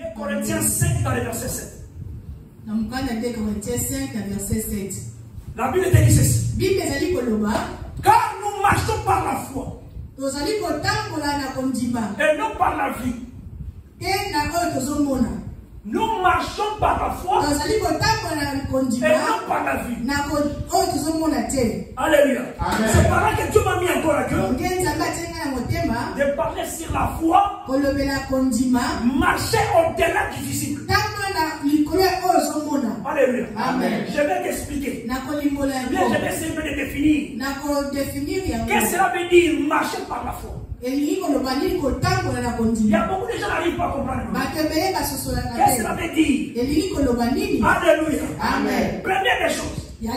2 Corinthiens 5 dans le verset 7. Na mukanda 2 Corinthiens 5 na verset 7. La Bible te dit ceci. Bible ezali koloba. Car nous marchons par la foi. Tozali kotambola na kondima. Et non par la vue. Te na oyo tozomona. Nous marchons par la foi. Tozali kotambola na kondima. Et non par la vue. Na oyo tozomona te. Alléluia. C'est par là que Dieu m'a mis encore à cœur de parler sur la foi. Marcher au-delà du visible. Alléluia. Amen. Je vais t'expliquer. Bien, je vais essayer de définir. Qu'est-ce que cela veut dire marcher par la foi? Il y a beaucoup de gens qui n'arrivent pas à comprendre. Qu'est-ce que cela veut dire? Alléluia. Amen. Première des choses. 2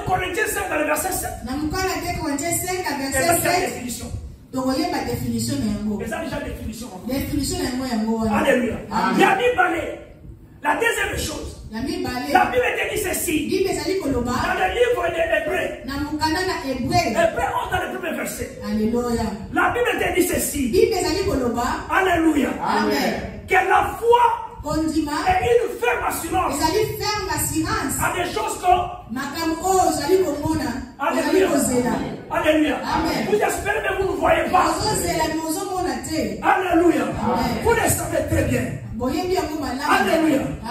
Corinthiens 5 dans le verset 7. C'est la définition. C'est ça déjà définition. Alléluia. La deuxième chose. La Bible te dit ceci. Dans le livre des Hébreux. Hébreux 11 dans le premier verset. Alléluia. La Bible te dit ceci. Alléluia. Amen. Que la foi est une ferme assurance à des choses que Alléluia. Alléluia. Amen. Vous espérez mais vous ne voyez pas. Alléluia. Vous le savez très bien. Alléluia.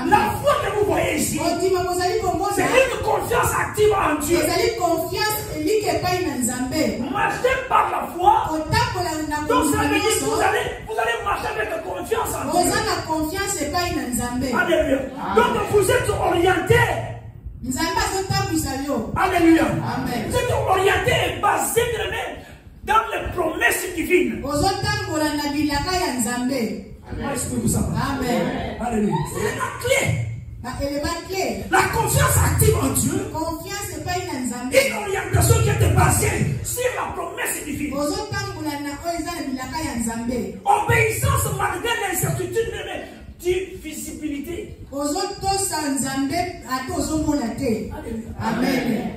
La foi que vous voyez ici, c'est une confiance active en Dieu. Marcher par la foi. Donc ça veut dire que vous allez marcher avec confiance en Dieu. Alléluia. Donc vous êtes orienté. Alléluia. Amen. Vous êtes orienté et basé dans les promesses divines. Amen. Alléluia. C'est la clé. La confiance active en Dieu. Une orientation qui est basée sur la promesse divine. Obéissance malgré l'incertitude de visibilité. Alléluia. Amen.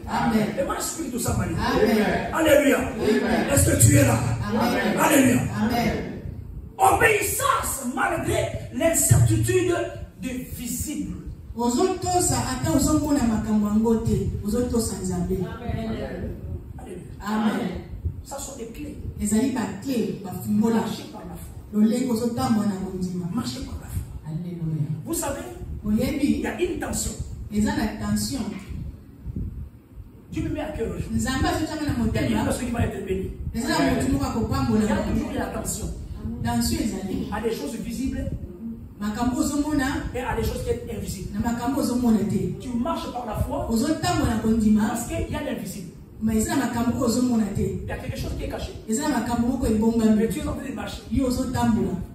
Amen. Et moi, je prie tout ça, Marie. Amen. Alléluia. Est-ce que tu es là? Amen. Alléluia. Amen. Obéissance malgré l'incertitude de visible. Amen. Ça sont des clés. Marcher par la foi. Marcher par la foi. Alléluia. Vous savez, il y a une tension. Dieu me met à cœur aujourd'hui. Il y a une personne qui va être bénie. Il y a toujours la tension. À des choses visibles et à des choses qui sont invisibles. Tu marches par la foi parce qu'il y a l'invisible. Il y a quelque chose qui est caché. Mais tu es en train de marcher.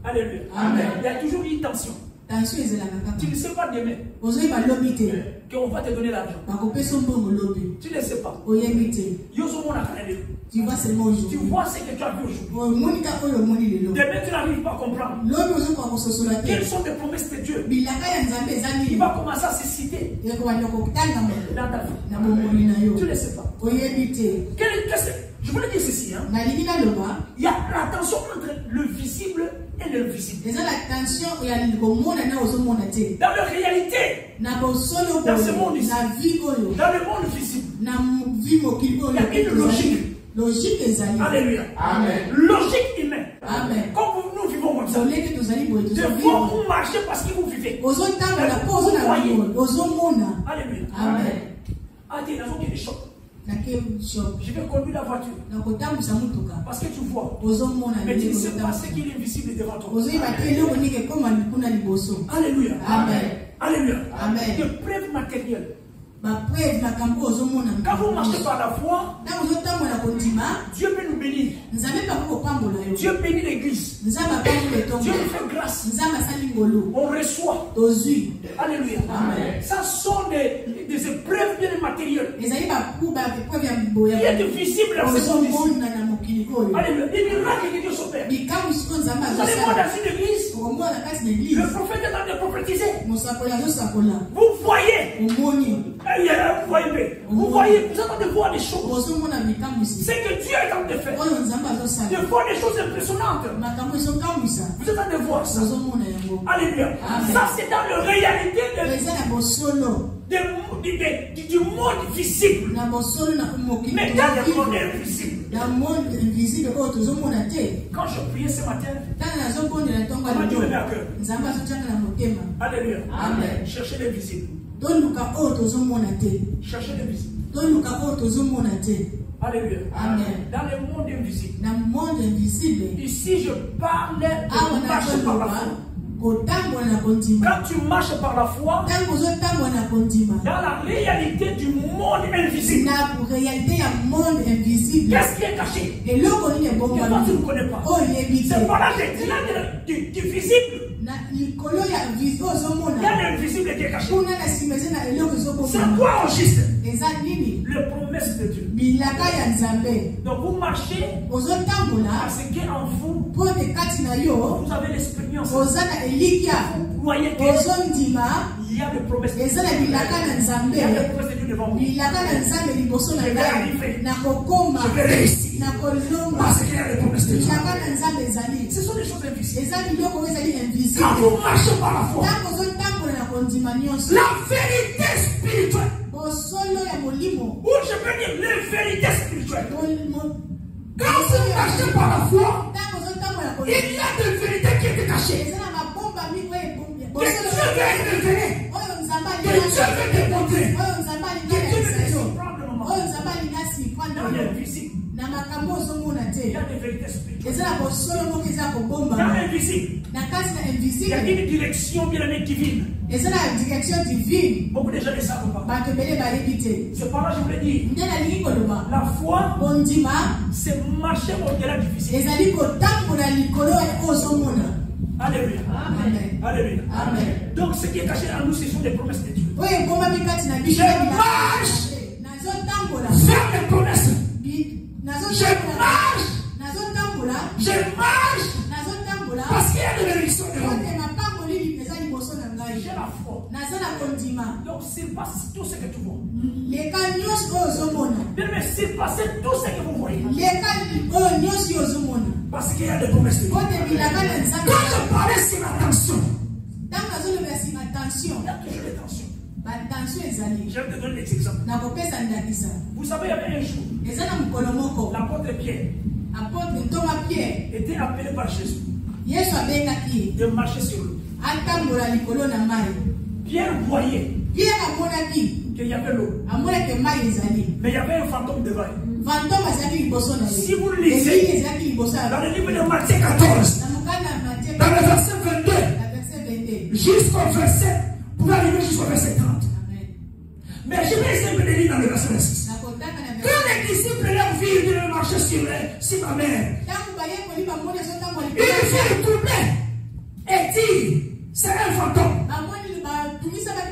Alléluia. Amen. Il y a toujours une tension. Tu ne sais pas demain qu'on va te donner l'argent. Tu ne sais pas. Tu vois seulement aujourd'hui. Tu vois ce que tu as vu aujourd'hui. Demain, tu n'arrives pas à comprendre. Quelles sont les promesses de Dieu? Il va commencer à se citer dans ta vie. Tu ne sais pas. Je voulais dire ceci. Il y a la tension entre le visible et l'invisible. Dans la réalité, dans ce monde ici, dans le monde visible, il y a une logique. Alléluia. Amen. Logique humaine. Amen. Comme nous vivons comme ça. De fois vous marchez parce que vous vivez. Vous voyez. Alléluia. Amen. Ah, t'es dans un choc. Je vais conduire la voiture. Parce que tu vois. Mais tu ne sais pas ce qui est invisible devant toi. Alléluia. Amen. Alléluia. Amen. De preuves matérielles. Quand vous marchez par la foi, Dieu peut nous bénir. Dieu bénit l'église. Dieu nous fait grâce. On reçoit. Alléluia. Amen. Ça sont des épreuves bien matérielles. matériel qui est visible dans ce monde. Alléluia. Les miracles que Dieu s'opère. Vous allez voir dans une église, le prophète est en train de prophétiser. Vous voyez, vous voyez, vous êtes en train de voir des choses. C'est que Dieu est en train de faire. De voir des choses impressionnantes. Vous êtes en train de voir ça. Alléluia. Ça, c'est dans la réalité du monde visible. Mais dans le monde invisible. Quand je priais ce matin, comment Dieu me met à cœur. Alléluia. Amen. Cherchez l'invisible. Cherchez l'invisible. Alléluia. Amen. Dans le monde invisible. Ici, je parle de marcher par la foi. Quand tu marches par la foi, dans la réalité du monde invisible, qu'est-ce qui est caché? Que toi tu ne connais pas. C'est par là que du visible. Il y a l'invisible qui est caché. C'est quoi en juste? Les promesses de Dieu. Donc vous marchez parce qu'en vous, vous avez l'expérience. Vous voyez qu'il y a des promesses de Dieu. Il y a des promesses de Dieu devant vous. Je vais arriver. Je vais réussir. Parce qu'il y a des promesses de Dieu. Ce sont des choses invisibles. Quand vous marchez par la foi, la vérité spirituelle, ou je peux dire les vérités spirituelles. Quand vous marchez par la foi, il y a des vérités qui étaient cachées. Que Dieu veut révéler. Que Dieu veut démontrer. Que Dieu veut surprendre le moment. Dans l'invisible, il y a des vérités spirituelles. Dans l'invisible, il y a une direction bien divine. Beaucoup de gens ne savent pas. C'est par là que je voulais dire. La foi, c'est marcher au-delà du visible. Alléluia. Amen. Alléluia. Amen. Donc ce qui est caché en nous, ce sont des promesses de Dieu. Je marche vers les promesses. Je marche parce qu'il y a de l'élection de l'homme. J'ai la foi. Donc surpasse tout ce que tu vois. Mais surpassez tout ce que vous voyez. Parce qu'il y a des promesses de Dieu. Quand je parlais sur la tension, il y a toujours des tensions. Je vais te donner des exemples. Vous savez, il y avait un jour, l'apôtre Pierre était appelé par Jésus de marcher sur l'eau. Pierre voyait qu'il y avait l'eau, mais il y avait un fantôme devant. Si vous lisez dans le livre de Matthieu 14, dans le verset 22 jusqu'au verset, pour arriver jusqu'au verset 30. Mais je vais essayer de le lire dans le verset 26. Quand les disciples leur virent de marcher sur la mer, ils furent troublés et dirent, c'est un fantôme.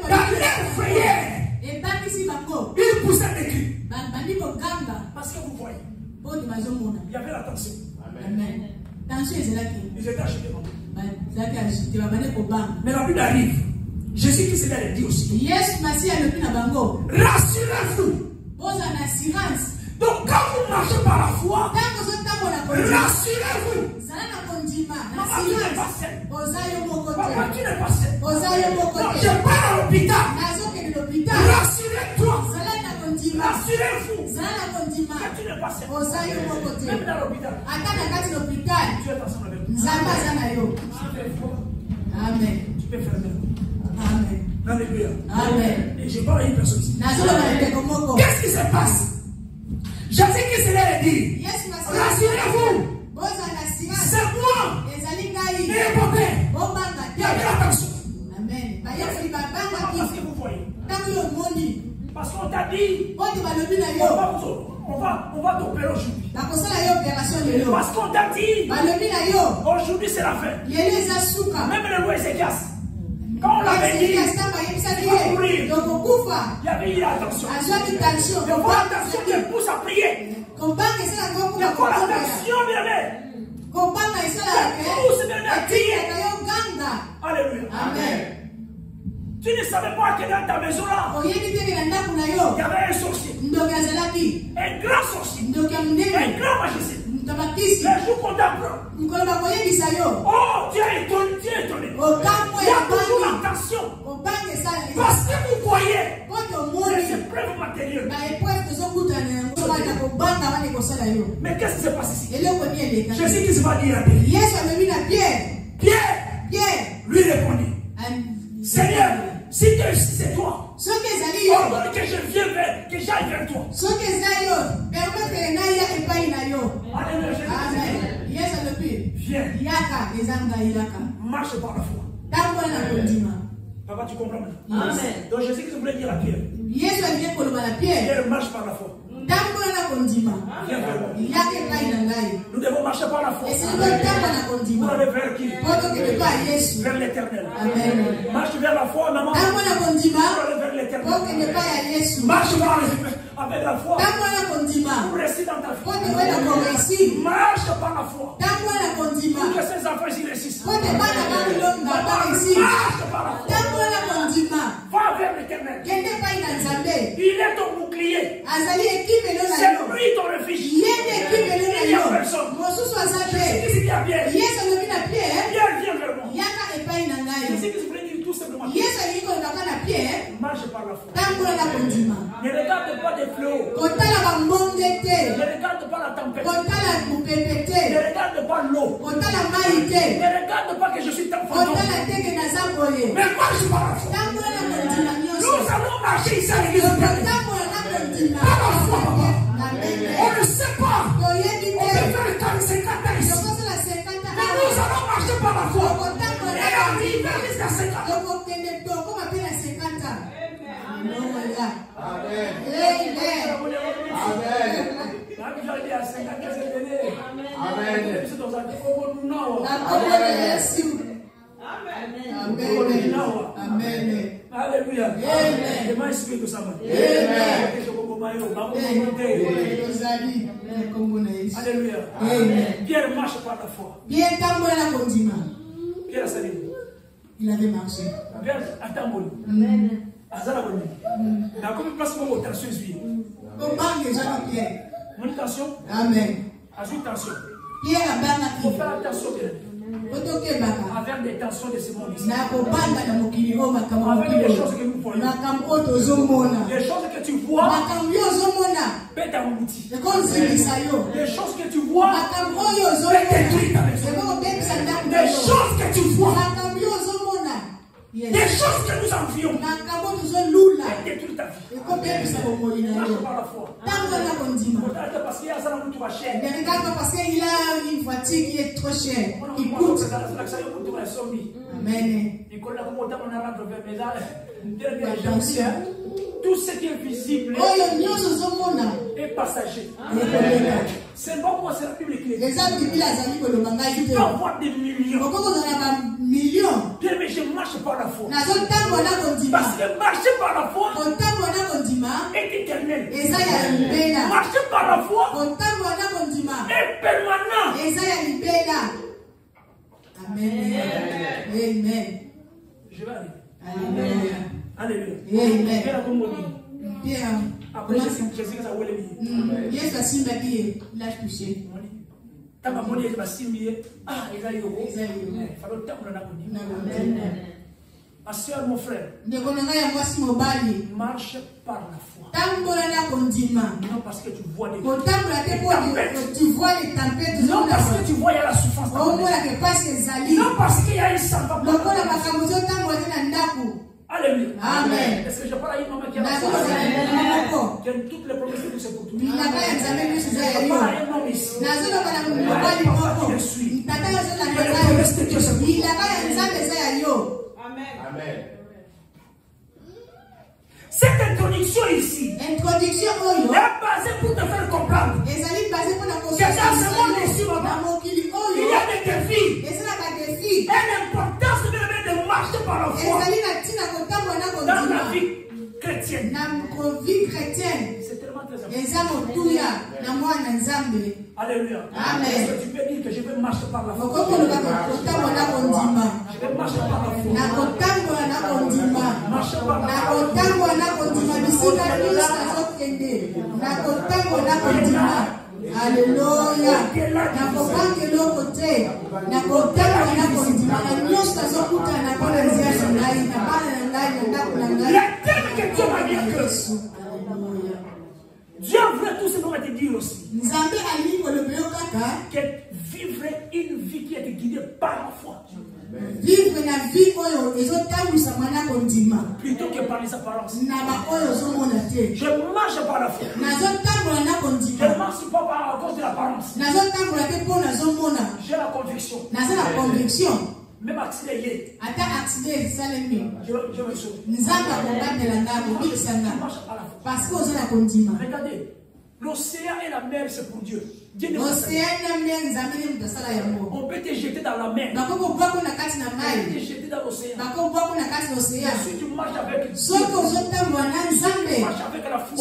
Dans leur frayeur, ils poussèrent des cris. Parce que vous voyez, il y avait la tension. Amen. Ils étaient achetés. Mais la Bible arrive. Jésus qui l'a dit aussi. Rassurez-vous. Donc quand vous marchez par la foi, rassurez-vous. Maman, tu n'es pas seule. Papa, tu n'es pas seul. Je pars à l'hôpital. Rassurez-toi. Rassurez-vous. Que tu n'es pas seul. Même dans l'hôpital. Tu es ensemble avec toi. Amen. Tu peux faire même. Amen. Alléluia. Amen. Et je parle à une personne ici. Qu'est-ce qui se passe? Jésus qui se l'a dit. Rassurez-vous. C'est moi. Et mon père. Il y a de l'attention. Amen. Parce que vous voyez. Parce qu'on t'a dit. On va t'opérer aujourd'hui. Parce qu'on t'a dit. Aujourd'hui c'est la fin. Même le roi se casse. Quand on l'avait dit, il y avait attention. Il faut attention qui pousse à prier. Il faut l'attention, bien aimé. Qui pousse bien à prier. Alléluia. Amen. Tu ne savais pas que dans ta maison là, il y avait un sorcier. Un grand sorcier. Un grand magicien. Le jour qu'on t'apprend. Oh, tu es étonné. Il y a toujours l'attention. Parce que vous voyez les épreuves matérielles. Mais qu'est-ce qui se passe ici? Jésus qui se va dire à Pierre. Lui répondit, Seigneur, si c'est toi, ordonne que je vienne que j'aille vers toi. Amen. Viens. Marche par la foi. Papa, tu comprends maintenant? Amen. Donc Jésus qui voulait dire à Pierre. Pierre marche par la foi. Viens vers moi. Nous devons marcher par la foi. Pour aller vers qui? Vers l'éternel. Marche vers la foi, maman. Pour aller vers l'éternel. Marche avec la foi. Pour rester dans ta foi. Marche par la foi. Pour que ces enfants ici réussissent. Marche par la foi. Va vers l'éternel. Il est ton bouclier. C'est lui ton refuge. Il n'y a personne. Qu'est-ce qu'il y a Pierre? Pierre, viens vers moi. Qu'est-ce que je voulais dire tout simplement? Marche par la foi. Ne regarde pas des fléaux. Ne regarde pas la tempête. Ne regarde pas l'eau. Ne regarde pas que je suis ton fantôme. Mais marche par la foi. Nous allons marcher ici à l'église. Par la foi, papa. On ne sait pas. On peut faire le temps de 50 ans ici. Mais nous allons marcher par la foi. Et arriver jusqu'à 50 ans. Amen. Amen. Alléluia. Alléluia. Pierre marche par la foi. Pierre a sali. Il avait marché. Pierre a tamboli. Azalaboni. Na comme place pour tension vie. Comment les gens Pierre? Mon tension. Amen. Ajoute tension. Pierre a bien faut faire attention. Avec des tensions de ce monde ici. Avec les choses que nous voyons. Les choses que tu vois. Peut t'aboutir. Les choses que tu vois. Peut détruire ta maison. Les choses que tu vois. Des choses que nous envions. Détruire ta vie. Marche par la foi. Parce qu'il y a ça dans notre chaîne. Ne regarde pas parce qu'il a une voiture qui est trop chère. Il coûte. Amen. Tout ce qui est visible est passager. C'est bon pour c'est la Bible qui est. Tu peux avoir des millions. Bien, mais je marche par la foi. Parce que marcher par la foi est éternel. Marcher par la foi est permanent. Amen. Amen. Je vais aller. Alléluia. Alléluia. Pierre. Après, Jésus a oué Yesu asimbaki ye, il a touché. Tama moni est basimbié. Ah, il a eu. Falo tamu na kuni. Ma soeur, mon frère. Marche par la foi. Non parce que tu vois des tempêtes. Non parce que tu vois il y a la souffrance. Non parce qu'il y a une savane. Alléluia. Amen. Est-ce que je parle à une maman qui a toutes les promesses que c'est pour tout? Je parle à un homme ici. Je suis. Les promesses de Dieu c'est pour tout. Amen. Cette introduction ici est basée pour te faire comprendre que dans ce monde ici, il y a des défis et l'importance de marcher par par la foi dans la vie chrétienne. C'est tellement très important. Alléluia. Amen. Est-ce que tu peux dire que je vais marcher par la foi? Je vais marcher par la foi. Marcher par la foi. Alléluia. Nakopangelo kote. Nakotanga nakondima na nyonso azokuta na bana nzia ngai na bana ngai na ndako na ngai. Le thème que Dieu m'a dit que Dieu veut tout simplement te dire aussi Nzambe alingo le kaka que vivre une vie qui est guidée par la foi. Vivre na vie oyo ezotambwisa mwana kondima plutôt que par les apparences. Na ba oyo zomona te. Je marche par la foi. Nazotambola na kondima. Je ne marche pas à cause de l'apparence. Nazotambola te pona zomona. J'ai la conviction. Naza la conviction. Même accident. Ata accident salemi. Je me sauve. Nzamba kobatela ngabo bisanga. Marche par la foi. Parce que oza la kondima. Regardez, l'océan et la mer c'est pour Dieu. On peut te jeter dans la mer. On peut te jeter dans l'océan. Si tu marches avec Dieu, tu marches avec la foi,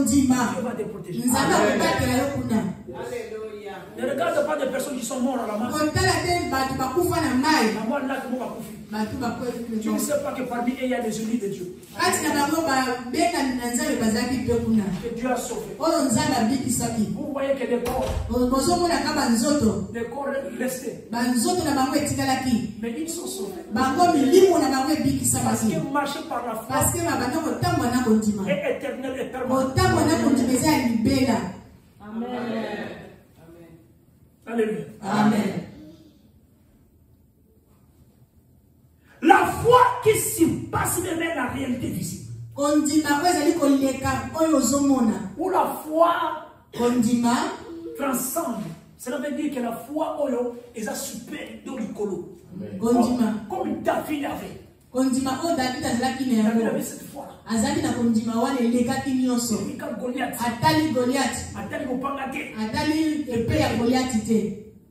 Dieu va te protéger. Ne regarde pas des personnes qui sont mortes à la mer. Tu ne sais pas que parmi eux il y a des unis de Dieu. Que Dieu a sauvé. Vous voyez que les corps restés. Mais ils sont sauvés. Parce qu'ils marchent par la foi. Et éternel et permanent. Amen. Alléluia. Amen. La foi qui s'y passe même la réalité visible. Où la foi transcende. Cela veut dire que la foi est super dans le colo. Comme David avait. David avait cette foi.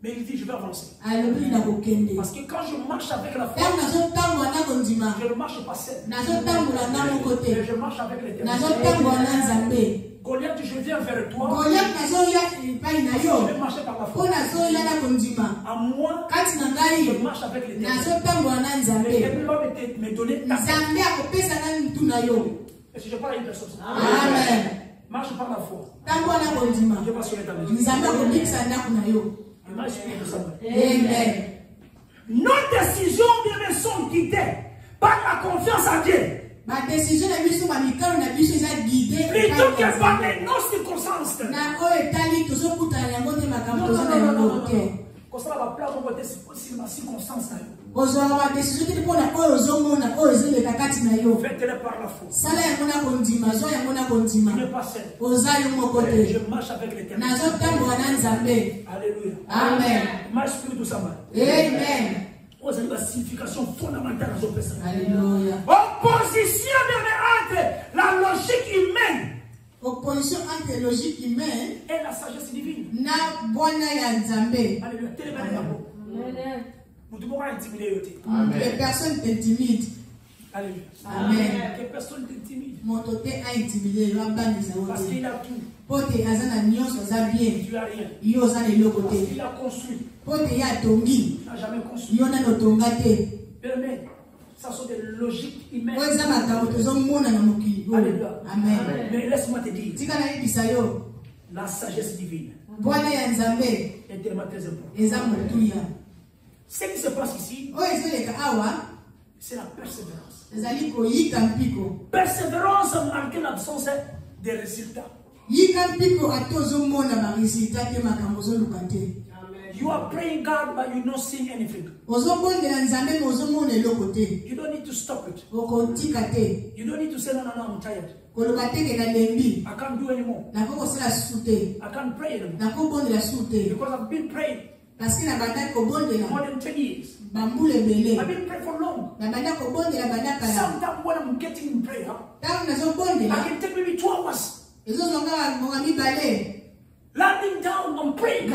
Mais il dit je vais avancer. Parce que quand je marche avec la foi, je ne marche pas seul. Mais je marche avec l'Éternel. Goliath, je viens vers toi. Je vais marcher par la foi. À moi, je marche avec l'Éternel. L'Éternel va me donner ta foi. Est-ce que je parle à une personne? Amen. Marche par la foi. Je vais sur l'Éternel. Amen. Nos décisions sont guidées par la confiance en Dieu. Plutôt que par les non-circonstances. Comme ça, la place on va être sur ma circonstance. Faites-le par la foi. Je ne pas seul. Je marche avec l'Éternel. Alléluia. Amen. Marche plus doucement. Amen. Vous avez la signification fondamentale de personne. Alléluia. Opposition entre la logique humaine. Opposition entre la logique humaine et la sagesse divine. Na bwana ya Nzambe. Alléluia. Les personnes t'intimident. Alléluia. Amen. Les personnes t'intimident. Mon côté a intimidé. Parce qu'il a tout. Pote azana nyonso za bien. Tu as rien. Yo za le lokote. Il a construit. Pote ya tongi. Il n'a jamais construit. Yo na no tongate. Amen. Ça sont des logiques humaines. Alléluia. Amen. Mais laisse-moi te dire. Tika na yebisa yo. La sagesse divine. Bwana ya Nzambe. Est tellement très important. Eza motuya. Ce qui se passe ici. C'est la persévérance. Persévérance malgré l'absence des résultats. You are praying God, but you not seeing anything. You don't need to stop it. You don't need to say, no, I'm tired. I can't do anymore. I can't pray anymore. Because I've been praying more than 10 years. I've been praying for long. Sometimes when I'm getting in prayer, I can take maybe 2 hours. Landing down, I'm praying.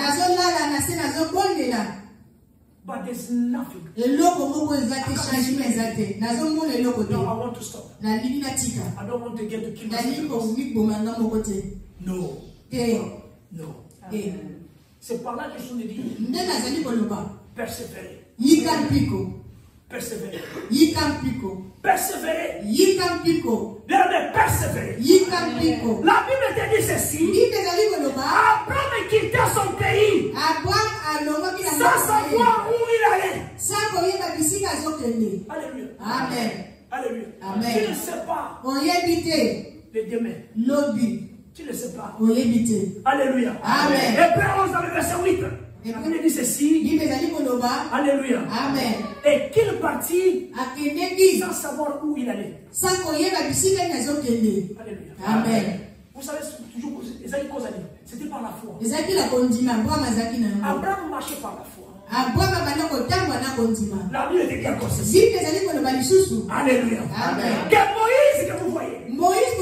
But there's nothing. No, I want to stop. I don't want to get to kill myself. No. No. C'est par là que je me dis. Persévérer. Persévérer. Persévérer. Bien, persévérer. La Bible te dit ceci. Abraham quittait son pays sans savoir où il allait. Alléluia. Amen. Alléluia. Amen. Tu ne sais pas le demain. Tu ne sais pas. Alléluia. Amen. Hébreux 11 dans le verset 8. Il dit ceci. Alléluia. Amen. Et qu'il partit sans savoir où il allait. Alléluia. Amen. Vous savez, toujours, c'était par la foi. Abraham marchait par la foi. La Bible était bien comme ceci. Alléluia. Amen. Que Moïse, que vous voyez, Moïse,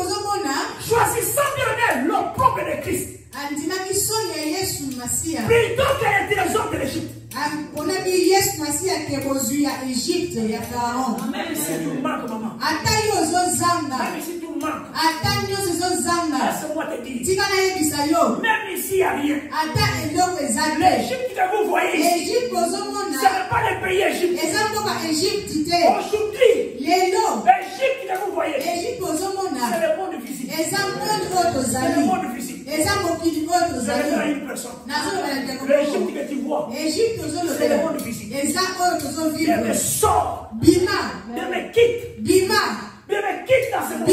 choisissant bien le propre de Christ, plutôt que les trésors de l'Égypte. Même si tu manques, maman. Même si tu manques. Laisse-moi te dire. Même ici, il n'y a rien. L'Égypte que vous voyez ici, ce n'est pas le pays Égypte. Aujourd'hui, l'Égypte que vous voyez, c'est le monde physique. C'est le monde physique. C'est une personne. L'Égypte que tu vois, c'est le monde physique. Viens me sort. Viens me quitte. Viens me quitte dans ce monde. Ne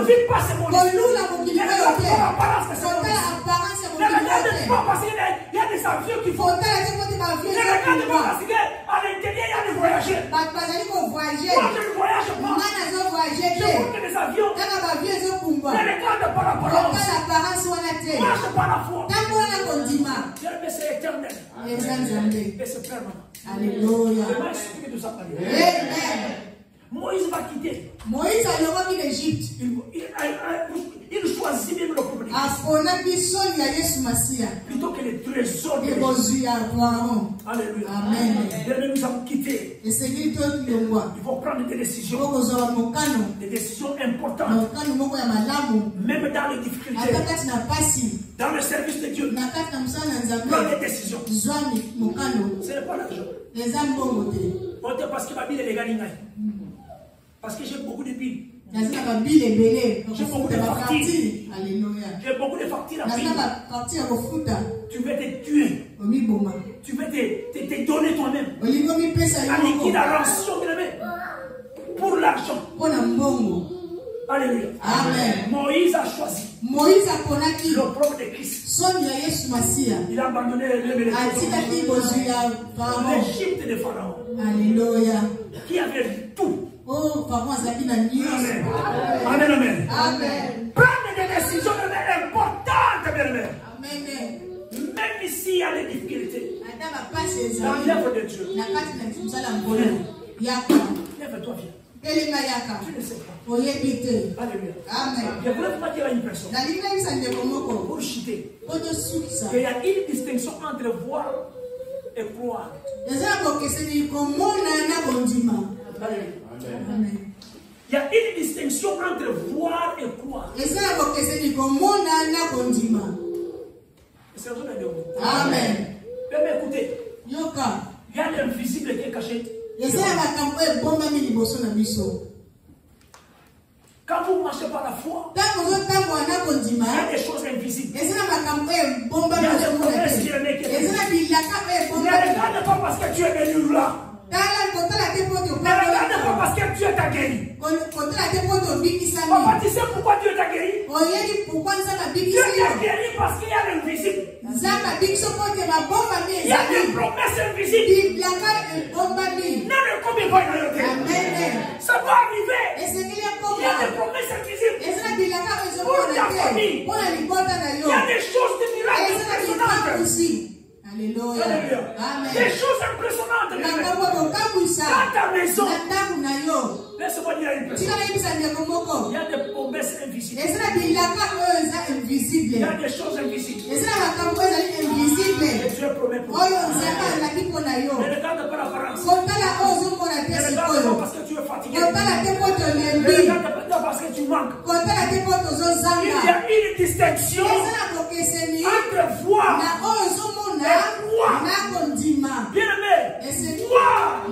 vis pas ce monde. Ne regarde pas l'apparence de ce monde. Ne regarde pas parce qu'il y a des avions qui font. Ne regarde pas parce qu'à l'intérieur il y a des voyageurs. Moi je ne voyage pas. Je monte des avions. Ne regarde pas l'apparence. Marche par la foi. Dieu c'est éternel. Et c'est permanent. Alléluia. Amen. Moïse va quitter. Moïse a le l'Égypte. Il choisit même le problème. Plutôt que les trésors de l'Égypte. Alléluia. Amen. Nous avons quitté. Il faut prendre des décisions. Des décisions importantes. Même dans les difficultés. Dans le service de Dieu. Prends des décisions. Ce n'est pas l'argent. Parce que ma Bible est gagnée. Parce que j'ai beaucoup de billes. J'ai beaucoup de factures. J'ai beaucoup de factures à payer. Tu veux te tuer. Tu veux te donner toi-même. À liquide la rançon pour l'argent. Alléluia. Amen. Moïse a choisi le propre de Christ. Il a abandonné l'Égypte de Pharaon. Alléluia. Qui avait tout. Oh, pardon, Amen. Amen, amen. Amen. Prendre des décisions importantes, bien-aimés. Amen. Même ici, il y a des difficultés. Dans l'œuvre de Dieu. Lève-toi, viens. Tu ne sais pas. Alléluia. Amen. Je voulais vous dire à une personne. Pour chuter. Il y a une distinction entre voir et croire. Amen. Il y a une distinction entre voir et croire. Amen. Mais écoutez, il y a l'invisible qui est caché. Quand vous marchez par la foi, il y a des choses invisibles. Il y a des promesses qui sont nées. Ne regarde pas parce que tu es venu là. Ne regarde pas parce que Dieu t'a guéri. Papa, tu sais pourquoi Dieu t'a guéri? Dieu t'a guéri parce qu'il y a l'invisible. Il y a des promesses invisibles. Non, ne combien pas dans le terre. Ça va arriver. Il y a des promesses invisibles pour ta famille. Il y a des choses de miracles impressionnantes. Alléluia. Amen. Des choses impressionnantes. Dans ta maison. Laisse-moi dire une personne. Il y a des promesses invisibles. Il y a des choses invisibles. Et Dieu promet pour yo. Ne regarde pas l'apparence. Kotala ozo mona te Ne regarde sikoyo. pas parce que tu es fatigué. Kotala te poto Ne lembi. regarde pas parce que tu manques. Kotala te poto zo Il zanga. y a une distinction Ezala kokeseni. entre voir Na ozo mona na kondima. bien-aimé. Eseni Voir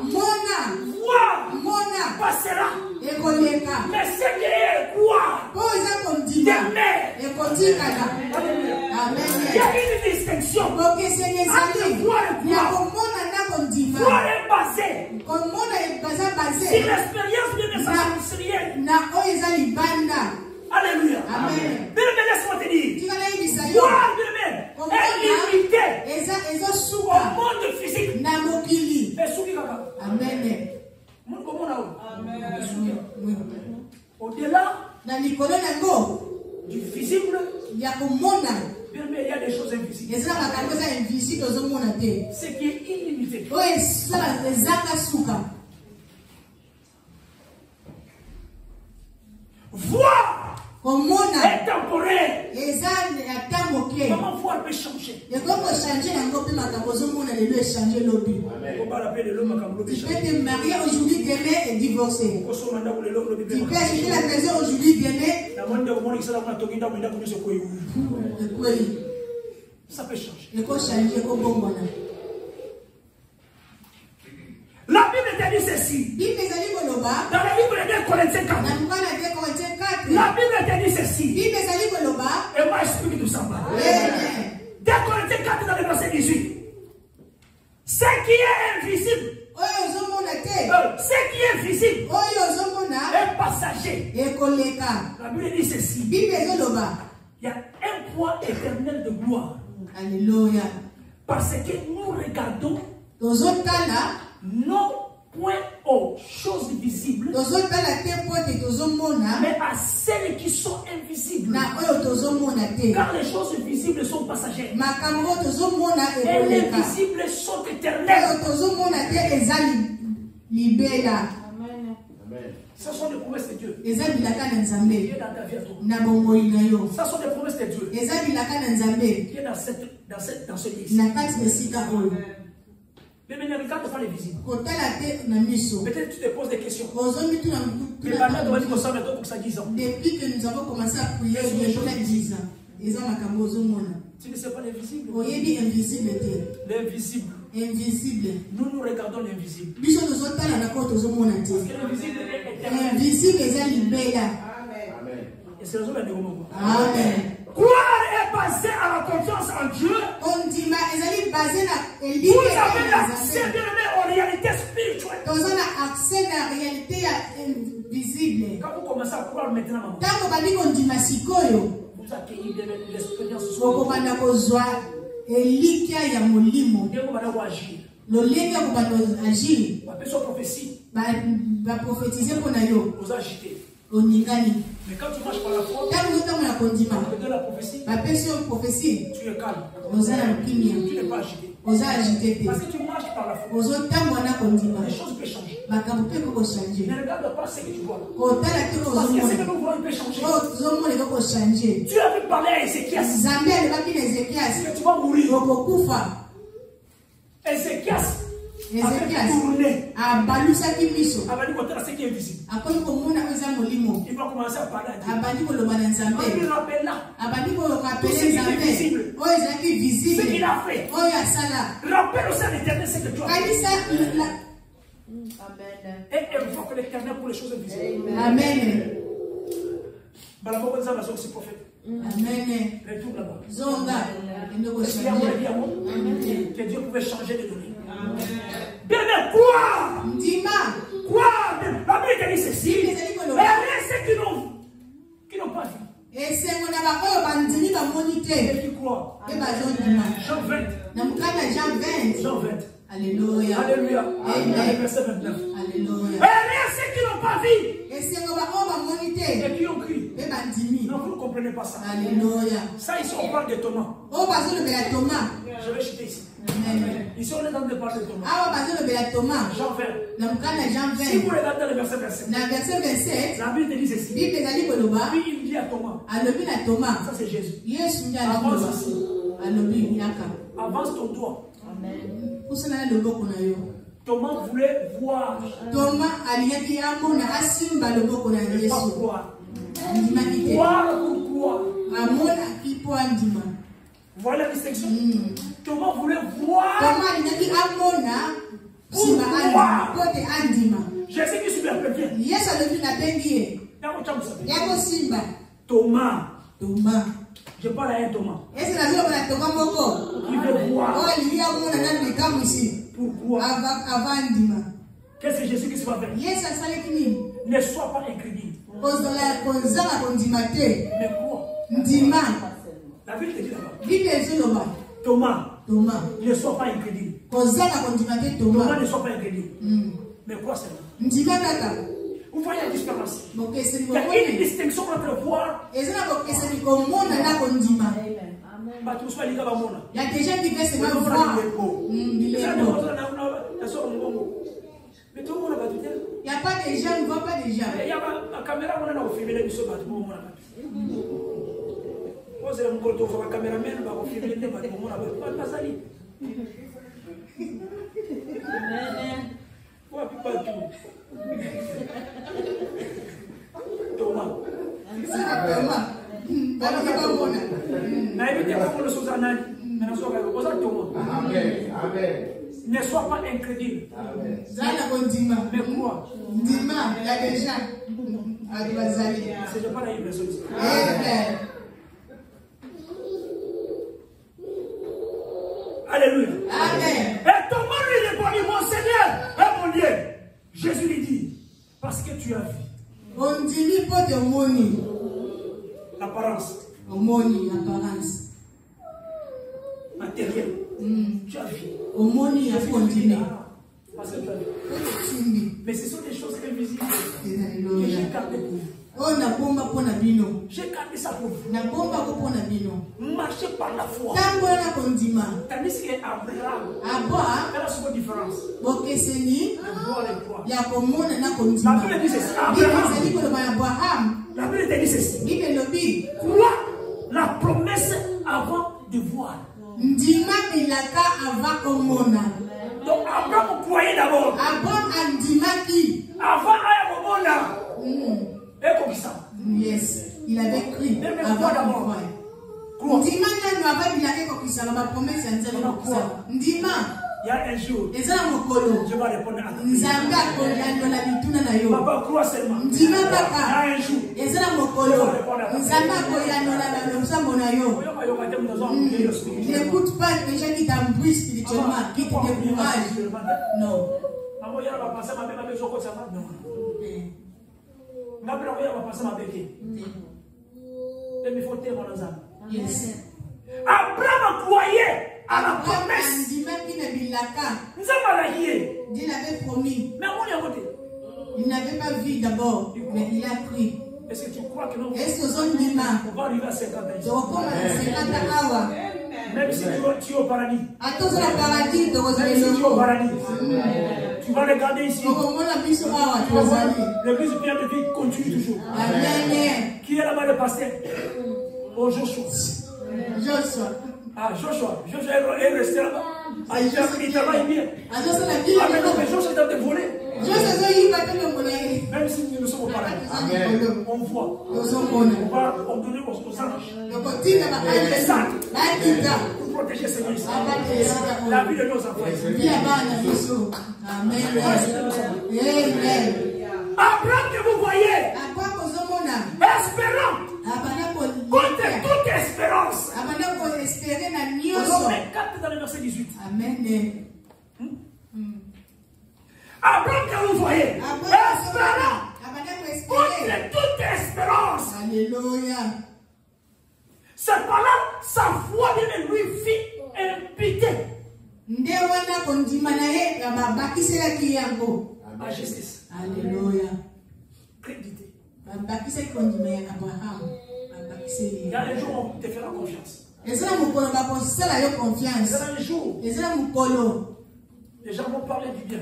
mona passera. ekoleka. Mais ce qui est quoi? Po eza kondima. Ekotikala. Amen. Il y a une distinction. Kokeseni ezali. Na komona na kondima. Voir est basé Komona ebaza base. sur l'expérience de sa ministérielle. Na oyo eza libanda. Alléluia. Amen. Bien-aimé, laisse-moi te dire. Tika nayebisa yo. Voir, bien-aimé, est limité au ezosuka monde physique. na mokili. Et souki kaka. Amen. Mon comment là? Amen. Au-delà Na likolo nango du visible, ya komona bien-aimé, il y a des choses invisibles. ezala makambo eza invisible ozomona te. Ce qui est illimité. Oyo esala ezanga suka. Voir Komona est temporaire. eza ata moke. Comment voir peut changer? Ekoko changer yango mpe makambo ozomona lelo echange lobi. On va l'appeler le makambo Tu peux changer. te marier aujourd'hui, demain et divorcer. Koso manda ko lelo lobi Tu peux pe. acheter la maison aujourd'hui, demain. Na monde ko moni kisala kuna tokinda mwenda ko miso ko yu. Oui. Ça peut changer. Eko changer, eko bombona. La Bible te dit ceci. Bible ezali koloba. Dans la Bible de 2 Corinthiens 4. Na mukana de Corinthiens 4. La Bible te dit ceci. Bible ezali koloba. Et moi, j'explique tout ça. Amen. 2 Corinthiens 4 dans le verset 18. Ce qui est invisible, Oyo ozomona te. ce qui est visible Oyo ozomona est passager. ekoleka. La Bible dit ceci. Bible ezoloba. Il y a un poids éternel de gloire. Alléluia. Parce que nous regardons Tozotala, non point aux choses visibles, tozotala te pote tozomona mais à celles qui sont invisibles. na oyo tozomona te. Car les choses visibles sont passagères. Makambo tozomona Et les ekoleka. visibles sont éternels. Oyo tozomona te eza libela. Ce sont des promesses de Dieu. Eza bilaka na Qui Nzambe. est dans ta vie à toi. Na bomoi na yo. Ce sont des promesses de Dieu. Eza bilaka na Nzambe. Qui est dans ce livre. Na kati esika oyo. Mais ne regarde pas les visibles. Kotala te na miso. Peut-être tu te poses des questions. Ozomi tu na Mais pendant que tu as maintenant pour ça 10 ans. depuis que nous avons commencé à prier, il y a 10 ans. Eza makambo ozomona. Tu ne sais pas l'invisible. Oyebi invisible te. L'invisible. Invisible. Nous regardons l'invisible. Biso tozotala na ko tozomona te. Parce que l'invisible est éternel. Invisible eza libela. Et c'est la raison de la Amen. Croire est basé à la confiance en Dieu. Ondima ezali basé na Vous elike avez ya l'accès Nzambe. bien aimé aux réalités spirituelles. Tozana accès na réalité ya invisible. Quand vous commencez à croire maintenant, maman, Tango bandi kondima sikoyo, vous accueillez bien l'expérience. okobanda kozwa elikia ya molimo. Bien, vous allez agir. Lolenge okobanda agir. Vous appelez ça prophétie. Baprophétise mpona yo. Vous agitez. Oningani. Mais quand tu marches par la foi, Tango ozotambola kondima, de la prophétie, bapesi yo prophétie, tu es calme. oza na kimia, Tu n'es pas agité. oza agite Parce te. que tu marches par la foi. Ozotambola na kondima, Les choses peuvent changer. makambo mpe ekokochange. Ne regarde pas ce que tu vois. Kotala te Parce que ce que ozomona, nous voyons peut changer. oyo tozomona ekokochange. Tu as pu parler à Ézéchias Nzambe alobaki na Ezekiasi, que tu vas mourir. okokufa. Ézéchias avait Ezekiasi tourné. abalusaki miso, Abandi kotala ce qui est invisible. akoki komona oyo eza molimo, Il va commencer à parler à Dieu. abandi koloba na On lui Nzambe, rappelle là abandi korapele Nzambe oyo ezalaki ce qu'il visible, a fait. oyo asala. Rappelle aussi à l'éternel ce que tu as fait. Kanisa Et invoque l'éternel pour les choses invisibles. Amen. Balaboko Nzamba sont aussi prophètes. Amen. Retourne là-bas. Zonga endo Est-ce qu'il y a moyen koshange. Amen. Que Dieu pouvait changer de données. Bien, mais quoi? Ndima Quoi? La Bible te dit ceci. Et rien ceux qui n'ont pas vu. esengo na baoyo bandimi bamoni Et te qui croient. mpe bazondima. Jean 20. Na mokanda Jean 20. Jean 20. Alléluia. Alléluia. Amen. Verset 29. Alléluia. Et rien ceux qui n'ont pas vu. Esengo baoyo bamoni te Et qui ont cru. mpe bandimi. Non, vous ne comprenez pas ça. Alléluia. Ça, ici, on parle de Thomas. Oyo bazolobela Thomas. Je vais chuter ici. Amen. Ici, on est dans le parler de Thomas. Awa bazolobela Thomas. Jean 20. Na mokanda Jean Si vous 20. regardez le verset 27, Na verset 27, la Bible te dit ceci. Bible ezali koloba, Puis il dit à Thomas, alobi na Thomas, ça c'est Jésus, Yesu nde alobi alobi yaka. avance ton doigt Thomas voulait voir. Thomas aliyaki amona asimba loboko na Yesu. Voir pourquoi. Amona kipo andima. Voilà la distinction. Thomas voulait voir. Thomas aliyaki amona simba andima. Jésus qui subit après bien. Yesu alobi na bengie. Yako simba. Thomas. Je parle à un Thomas. Est-ce que la vie on a Thomas moko? Il veut voir. Oh, il y a mon nan de ici. Pourquoi? Avant Ndima. Qu'est-ce que Jésus qui se va faire? Yes, ça sale kini. Ne sois pas incrédule. Cause dans la konzala kondimate. Mais quoi? Ndima. La Bible te dit là-bas. Vite zoloba. Thomas. Ne sois pas incrédule. Konzala kondimate Thomas. Ne sois pas incrédule. Mais quoi c'est là? Ndima kaka. Vous voyez la différence? Il y a une distinction entre voir. Et ça va que c'est comme mon na kondima. Il y a des gens qui veulent se voir. Il n'y a pas de gens, on ne voit pas de gens. Il y a la caméra, on a filmé les bisous. Vous avez un caméraman, on va filmer les bâtiments. Thomas. Ne sois pas incrédule. Mais quoi? C'est pas la version ici. Alléluia. Amen. Et Thomas lui répondit, mon Seigneur et mon Dieu. Jésus lui dit, parce que tu as vu. On dit pas de money. L'apparence. L'apparence. Matériel. Tu as vu. Money a continué. Parce que tu as vu. Mais ce sont des choses invisibles que j'ai gardées pour vous. J'ai gardé ça pour vous. Marchez par la foi. Tandis qu'Abraham, quelle est la différence? La Bible dit ceci. La Bible dit ceci. Quoi? La promesse avant de voir. Donc Abraham croyait d'abord. Avant Ayamomona. Et comme ça. Yes, il avait cru. Avant d'abord. Ndima nano avait la kokisala ma promesse nzela kokisala. Ndima. Il y a un jour. Eza mokolo. Je vais répondre à ta question. Nzamba ko yandola bituna na yo. Papa croit seulement. Ndima papa. Il y a un jour. Eza mokolo. Nzamba ko yandola na losambo na yo. N'écoute pas les gens qui t'embrouillent spirituellement, qui te découragent. Non. Yes. Abraham croyait à la promesse. Il avait promis. Il n'avait pas vu d'abord, mais il a cru. Est-ce que tu crois que non? Est-ce que on va arriver à 50 ans? Même si tu es au paradis. Même si tu es au paradis. Tu vas regarder ici. L'église bien de vie continue toujours. Amen. Qui est là-bas le pasteur? Oh, Joshua. Ah, Joshua est resté là-bas. Ah, il travaille bien. Ah, mais non, mais Joshua est en train de voler. Même si nous sommes au paradis, on voit. On va ordonner aux anges. Les sacs. Pour protéger ces gens. La vie de nos enfants. Amen. Abraham que vous voyez, espérant, contre toute espérance. Romains 4 dans le verset 18. Amen. Abraham que vous voyez, espérant, contre toute espérance. Alléluia. C'est par là sa foi lui fit imputer à justice. Alléluia. Crédité. Il Il y a un jour où on te fera confiance. Il y a un jour. Les gens vont parler du bien.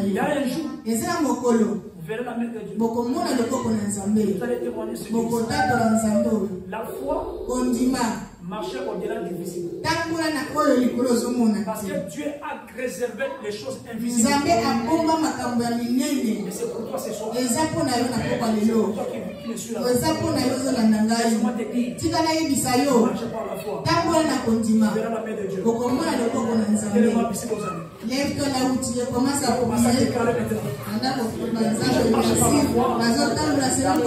Il y a un jour. Vous verrez la main de Dieu. Vous allez témoigner ce que la foi Marcher au-delà du visible. Tambola na oyo likolo zomona. Parce que Dieu a réservé les choses invisibles. Nzambe abomba makambo ya minene. Et c'est pour toi ce soir. Eza pona yo na pokwa lelo. Eza pona yo zolanda ngai. Tika na yebisa yo. Tambola na kondima. Okomona loboko na Nzambe. Lève-toi là où tu es, commence à prier. Anda ko banza ko merci. Bazotambola selon